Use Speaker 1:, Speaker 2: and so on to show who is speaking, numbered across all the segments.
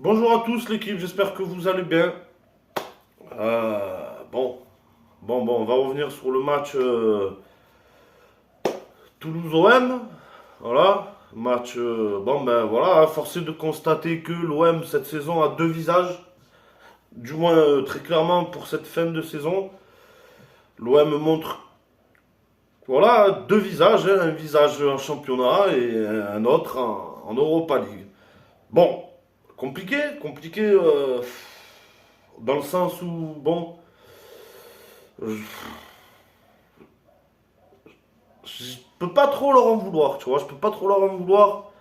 Speaker 1: Bonjour à tous l'équipe, j'espère que vous allez bien. Bon, on va revenir sur le match Toulouse-OM. Voilà, match, voilà, force est de constater que l'OM cette saison a deux visages, du moins très clairement pour cette fin de saison. L'OM montre, voilà, deux visages, hein, un visage en championnat et un autre en Europa League. Bon, compliqué, dans le sens où, bon, je peux pas trop leur en vouloir, tu vois, je peux pas trop leur en vouloir,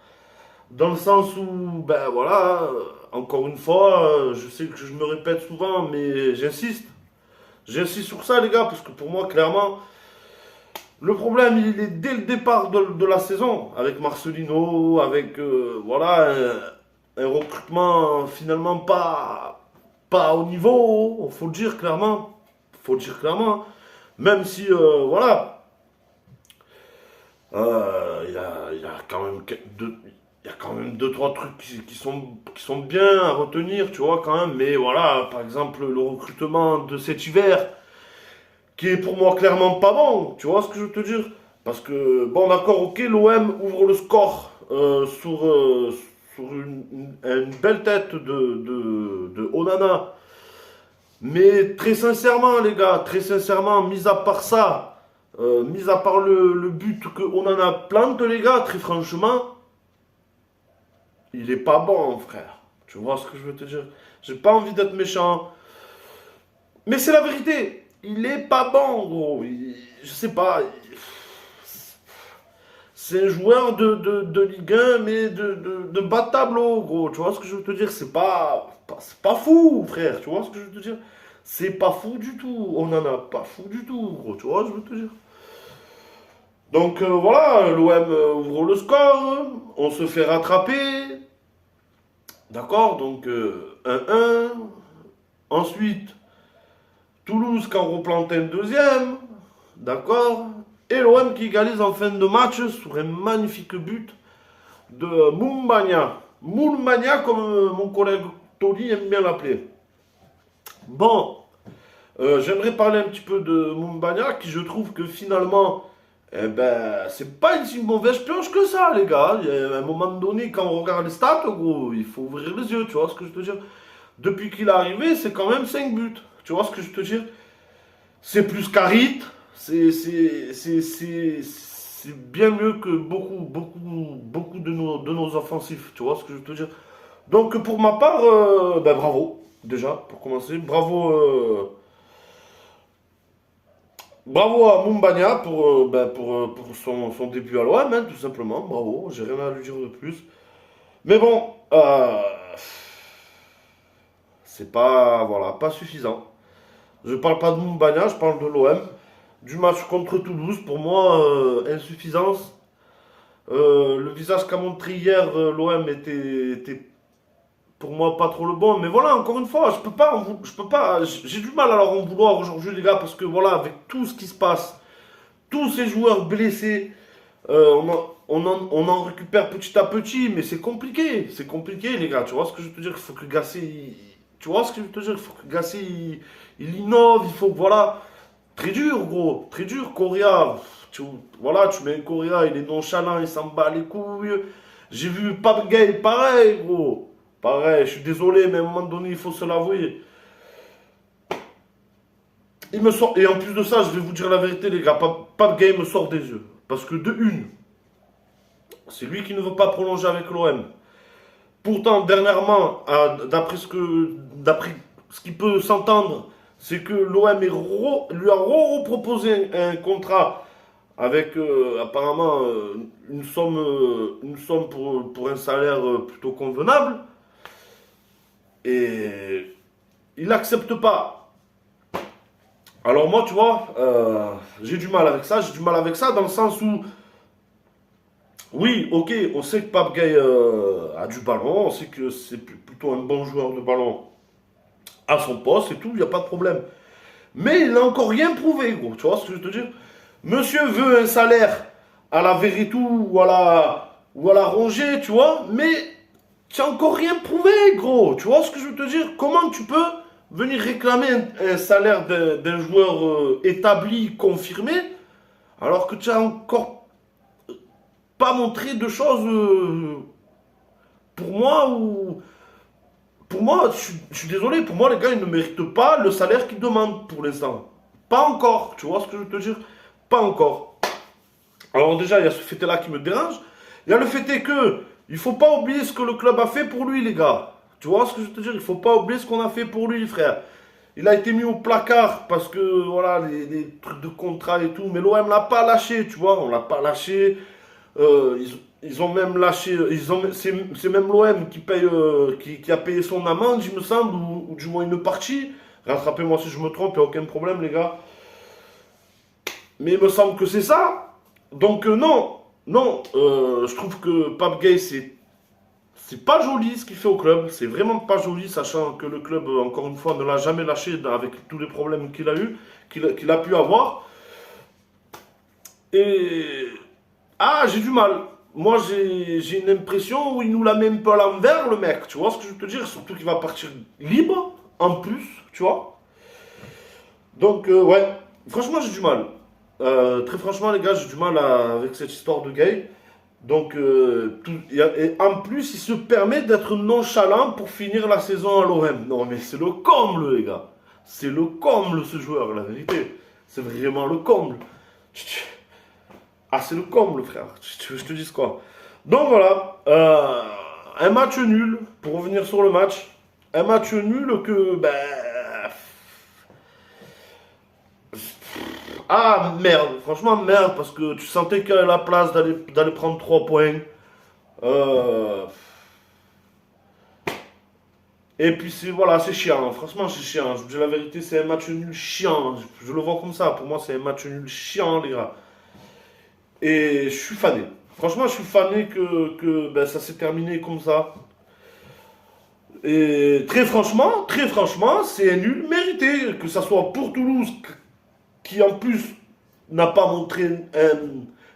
Speaker 1: dans le sens où, ben voilà, encore une fois, je sais que je me répète souvent, mais j'insiste sur ça, les gars, parce que pour moi, clairement, le problème, il est dès le départ de la saison, avec Marcelino, avec, voilà, un recrutement finalement pas au niveau, faut le dire clairement, même si, voilà, il y a quand même il y a quand même deux, trois trucs qui sont bien à retenir, tu vois, quand même. Mais voilà, par exemple, le recrutement de cet hiver, qui est pour moi clairement pas bon, tu vois ce que je veux te dire? Parce que, bon, d'accord, ok, l'OM ouvre le score sur une belle tête de Onana. Mais très sincèrement, les gars, très sincèrement, mis à part ça, mis à part le but que Onana plante, les gars, très franchement, il est pas bon, frère. Tu vois ce que je veux te dire? J'ai pas envie d'être méchant. Mais c'est la vérité. Il est pas bon, gros. Je sais pas. C'est un joueur de Ligue 1, mais de bas de tableau, gros. Tu vois ce que je veux te dire? C'est pas fou, frère. Tu vois ce que je veux te dire? C'est pas fou du tout. On en a pas fou du tout, gros. Tu vois ce que je veux te dire? Donc voilà, l'OM ouvre le score. On se fait rattraper. D'accord? Donc 1-1. Ensuite, Toulouse qui en replante un deuxième. D'accord? Et l'OM qui égalise en fin de match sur un magnifique but de Moumbagna. Moulmania, comme mon collègue Tony aime bien l'appeler. Bon, j'aimerais parler un petit peu de Moumbagna, qui je trouve que finalement, eh ben, c'est pas une si mauvaise pioche que ça, les gars. Il y a un moment donné, quand on regarde les stats, gros, il faut ouvrir les yeux, tu vois ce que je veux te dire. Depuis qu'il est arrivé, c'est quand même 5 buts. Tu vois ce que je veux te dire? C'est plus qu'Harit, c'est bien mieux que beaucoup de nos offensifs. Tu vois ce que je veux te dire? Donc pour ma part, ben, bravo, déjà, pour commencer. Bravo à Mumbagna pour son début à l'OM, hein, tout simplement. Bravo, j'ai rien à lui dire de plus. Mais bon, c'est pas, voilà, pas suffisant. Je parle pas de Mumbagna, je parle de l'OM. Du match contre Toulouse, pour moi, insuffisance. Le visage qu'a montré hier l'OM était pour moi pas trop le bon. Mais voilà, encore une fois, je peux pas, j'ai du mal à leur en vouloir aujourd'hui, les gars, parce que voilà, avec tout ce qui se passe, tous ces joueurs blessés, on en récupère petit à petit, mais c'est compliqué, les gars. Tu vois ce que je veux te dire? Il faut que Gasset, tu vois ce que je veux te dire? Il faut que Gasset, il innove, il faut que, voilà, très dur, gros, très dur. Correa, voilà, tu mets un Correa, il est nonchalant, il s'en bat les couilles. J'ai vu Pape Gay, pareil, gros. Pareil, je suis désolé, mais à un moment donné, il faut se l'avouer. Il me sort, et en plus de ça, je vais vous dire la vérité, les gars, Pape Gay me sort des yeux. Parce que de une, c'est lui qui ne veut pas prolonger avec l'OM. Pourtant, dernièrement, d'après ce qui peut s'entendre, c'est que l'OM lui a proposé un contrat avec apparemment une somme pour un salaire plutôt convenable. Et il n'accepte pas. Alors moi, tu vois, j'ai du mal avec ça. J'ai du mal avec ça dans le sens où, oui, ok, on sait que Pape Gay a du ballon, on sait que c'est plutôt un bon joueur de ballon à son poste et tout, il n'y a pas de problème. Mais il n'a encore rien prouvé, gros. Tu vois ce que je veux te dire? Monsieur veut un salaire à la Verretou ou à la Rongier, tu vois, mais tu n'as encore rien prouvé, gros. Tu vois ce que je veux te dire? Comment tu peux venir réclamer un salaire d'un joueur établi, confirmé, alors que tu n'as encore pas montré de choses pour moi ou... Pour moi, je suis désolé, pour moi, les gars, ils ne méritent pas le salaire qu'ils demandent pour l'instant. Pas encore, tu vois ce que je veux te dire? Pas encore. Alors déjà, il y a ce fait-là qui me dérange. Il y a le fait est que il faut pas oublier ce que le club a fait pour lui, les gars. Tu vois ce que je veux te dire? Il faut pas oublier ce qu'on a fait pour lui, frère. Il a été mis au placard parce que, voilà, les trucs de contrat et tout. Mais l'OM l'a pas lâché, tu vois. On l'a pas lâché. Ils ont même lâché. C'est même l'OM qui paye, qui a payé son amende, il me semble, ou du moins une partie. Rattrapez-moi si je me trompe, il n'y a aucun problème, les gars. Mais il me semble que c'est ça. Donc, non. Non. Je trouve que Pape Gueye, c'est pas joli ce qu'il fait au club. C'est vraiment pas joli, sachant que le club, encore une fois, ne l'a jamais lâché avec tous les problèmes qu'il a eu, qu'il a pu avoir. Et. Ah, j'ai du mal. Moi, j'ai une impression où il nous la met un peu à l'envers, le mec. Tu vois ce que je veux te dire? Surtout qu'il va partir libre, en plus, tu vois. Donc, ouais. Franchement, j'ai du mal. Très franchement, les gars, j'ai du mal avec cette histoire de gay. Donc, et en plus, il se permet d'être nonchalant pour finir la saison à l'OM. Non, mais c'est le comble, les gars. C'est le comble, ce joueur, la vérité. C'est vraiment le comble. Ah, c'est le comble, frère. Je te dis quoi. Donc, voilà. Un match nul, pour revenir sur le match. Un match nul que, ben... Ah, merde. Franchement, merde, parce que tu sentais qu'il y avait la place d'aller prendre 3 points. Euh, Et puis voilà, c'est chiant. Franchement, c'est chiant. Je vous dis la vérité, c'est un match nul chiant. Je le vois comme ça. Pour moi, c'est un match nul chiant, les gars. Et je suis fané. Franchement, je suis fané que ben, ça s'est terminé comme ça. Et très franchement, c'est un nul mérité. Que ça soit pour Toulouse, qui en plus n'a pas montré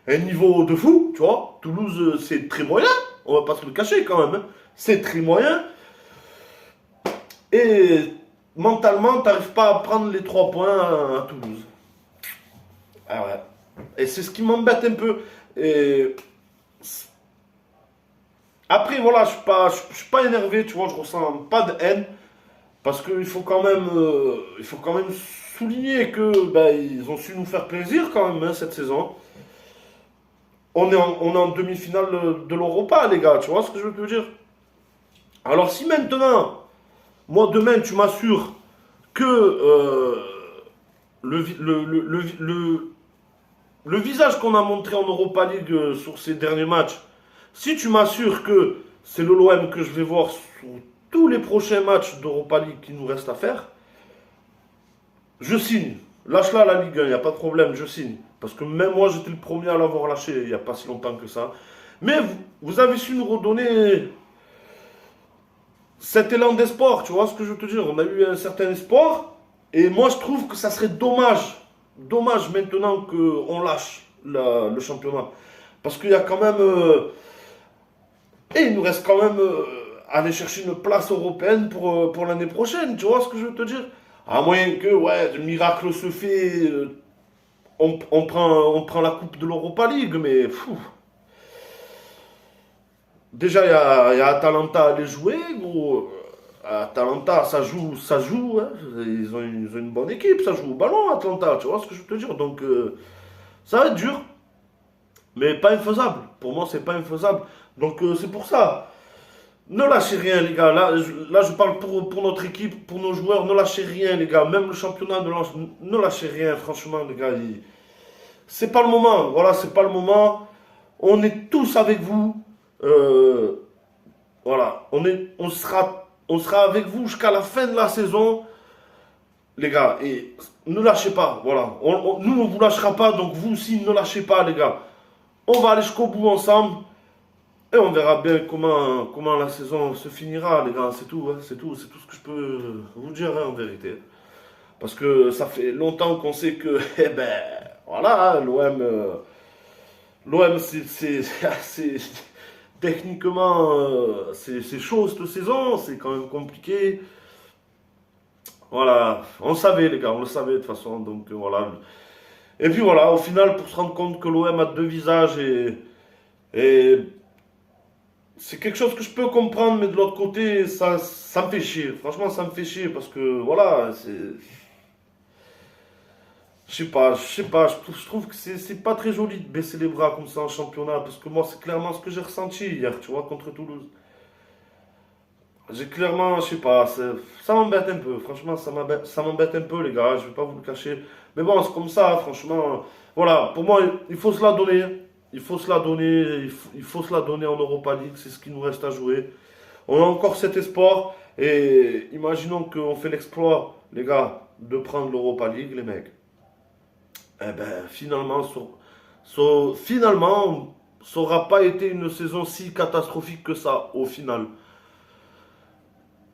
Speaker 1: un niveau de fou, tu vois. Toulouse, c'est très moyen. On va pas se le cacher quand même, hein. C'est très moyen. Et mentalement, t'arrives pas à prendre les 3 points à Toulouse. Ah ouais. Et c'est ce qui m'embête un peu. Et après, voilà, je suis pas énervé, tu vois, je ressens pas de haine. Parce il faut quand même souligner que ben, ils ont su nous faire plaisir quand même, hein, cette saison. On est en demi-finale de l'Europa, les gars, tu vois ce que je veux te dire? Alors si maintenant, moi demain, tu m'assures que le, vi- le visage qu'on a montré en Europa League sur ces derniers matchs, si tu m'assures que c'est le l'OM que je vais voir sur tous les prochains matchs d'Europa League qu'il nous reste à faire, je signe. Lâche-la la Ligue 1, il n'y a pas de problème, je signe. Parce que même moi, j'étais le premier à l'avoir lâché il n'y a pas si longtemps que ça. Mais vous avez su nous redonner cet élan d'espoir, tu vois ce que je veux te dire? On a eu un certain espoir. Et moi, je trouve que ça serait dommage maintenant qu'on lâche le championnat. Parce qu'il y a quand même... et il nous reste quand même aller chercher une place européenne pour l'année prochaine, tu vois ce que je veux te dire? À moins que, ouais, le miracle se fait, on prend la coupe de l'Europa League, mais fou. Déjà, il y a Atalanta à aller jouer, gros. Atalanta, ça joue, hein. Ils ont une bonne équipe, ça joue au ballon, Atalanta, tu vois ce que je veux te dire? Donc, ça va être dur, mais pas infaisable. Pour moi, c'est pas infaisable. Donc, c'est pour ça. Ne lâchez rien, les gars. Là, je parle pour notre équipe, pour nos joueurs. Ne lâchez rien, les gars. Même le championnat, ne lâchez rien, franchement, les gars. C'est pas le moment. Voilà, c'est pas le moment. On est tous avec vous. Euh, voilà. On sera avec vous jusqu'à la fin de la saison, les gars. Et ne lâchez pas. Voilà. Nous, on vous lâchera pas. Donc, vous aussi, ne lâchez pas, les gars. On va aller jusqu'au bout ensemble. Et on verra bien comment la saison se finira, les gars. C'est tout, hein, c'est tout ce que je peux vous dire, hein, en vérité. Parce que ça fait longtemps qu'on sait que, eh ben, voilà, hein, l'OM, c'est Techniquement, c'est chaud cette saison, c'est quand même compliqué. Voilà, on le savait les gars, on le savait de toute façon, donc voilà. Et puis voilà, au final, pour se rendre compte que l'OM a deux visages et c'est quelque chose que je peux comprendre, mais de l'autre côté, ça me fait chier. Franchement, ça me fait chier parce que voilà, c'est. Je trouve que c'est pas très joli de baisser les bras comme ça en championnat, parce que moi, c'est clairement ce que j'ai ressenti hier, tu vois, contre Toulouse. J'ai clairement, je sais pas, ça m'embête un peu, franchement, ça m'embête un peu, les gars, je vais pas vous le cacher. Mais bon, c'est comme ça, franchement. Voilà, pour moi, il faut se la donner. Il faut se la donner, il faut se la donner en Europa League, c'est ce qui nous reste à jouer. On a encore cet espoir, et imaginons qu'on fait l'exploit, les gars, de prendre l'Europa League, les mecs. Eh ben, finalement, finalement, ça n'aura pas été une saison si catastrophique que ça, au final.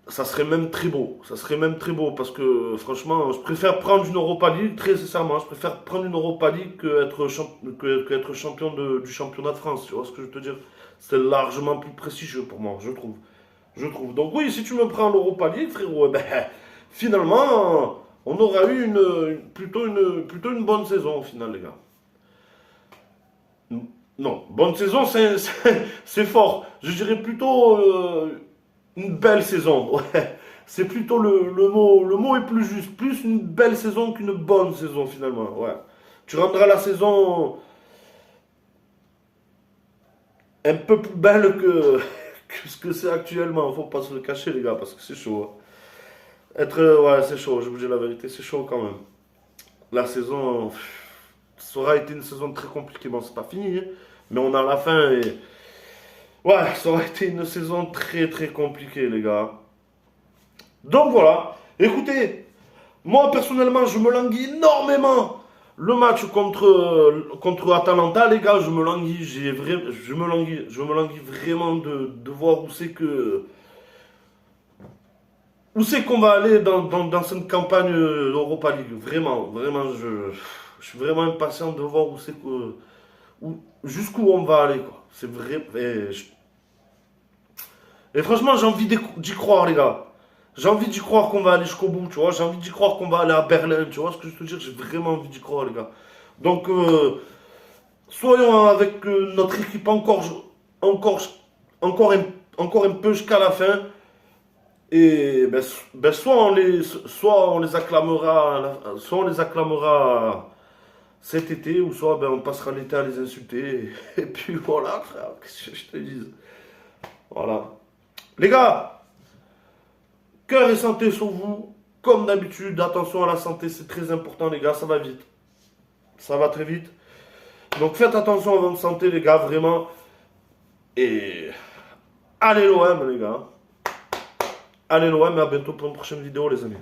Speaker 1: Ça serait même très beau. Ça serait même très beau parce que franchement, je préfère prendre une Europa League, très sincèrement, je préfère prendre une Europa League que être champion du championnat de France. Tu vois ce que je veux te dire? C'est largement plus prestigieux pour moi, je trouve. Je trouve. Donc oui, si tu me prends l'Europa League, frérot, eh ben, finalement, on aura eu plutôt une bonne saison au final, les gars. Non, bonne saison, c'est fort. Je dirais plutôt une belle saison. Ouais. C'est plutôt le mot est plus juste. Plus une belle saison qu'une bonne saison finalement. Ouais. Tu rendras la saison un peu plus belle que ce que c'est actuellement. Faut pas se le cacher les gars parce que c'est chaud, hein. Ouais, c'est chaud. Je vous dis la vérité, c'est chaud quand même. La saison, ça aura été une saison très compliquée. Bon, c'est pas fini, hein, mais on a la fin et ouais, ça aurait été une saison très très compliquée, les gars. Donc voilà. Écoutez, moi personnellement, je me languis énormément. Le match contre Atalanta, les gars, je me languis, je me languis vraiment de voir où c'est qu'on va aller dans cette campagne Europa League. Vraiment, vraiment, je suis vraiment impatient de voir jusqu'où on va aller, quoi. C'est vrai. Et franchement, j'ai envie d'y croire, les gars. J'ai envie d'y croire qu'on va aller jusqu'au bout, tu vois. J'ai envie d'y croire qu'on va aller à Berlin, tu vois ce que je veux dire. J'ai vraiment envie d'y croire, les gars. Donc, soyons avec notre équipe encore, encore, encore un peu jusqu'à la fin. Et ben, soit on les acclamera, soit on les acclamera cet été, ou soit ben, on passera l'été à les insulter. Et puis voilà, frère, qu'est-ce que je te dis. Voilà. Les gars, cœur et santé sur vous. Comme d'habitude, attention à la santé, c'est très important, les gars, ça va vite. Ça va très vite. Donc faites attention à votre santé, les gars, vraiment. Et allez l'OM, les gars. Allez l'OM, et à bientôt pour une prochaine vidéo, les amis.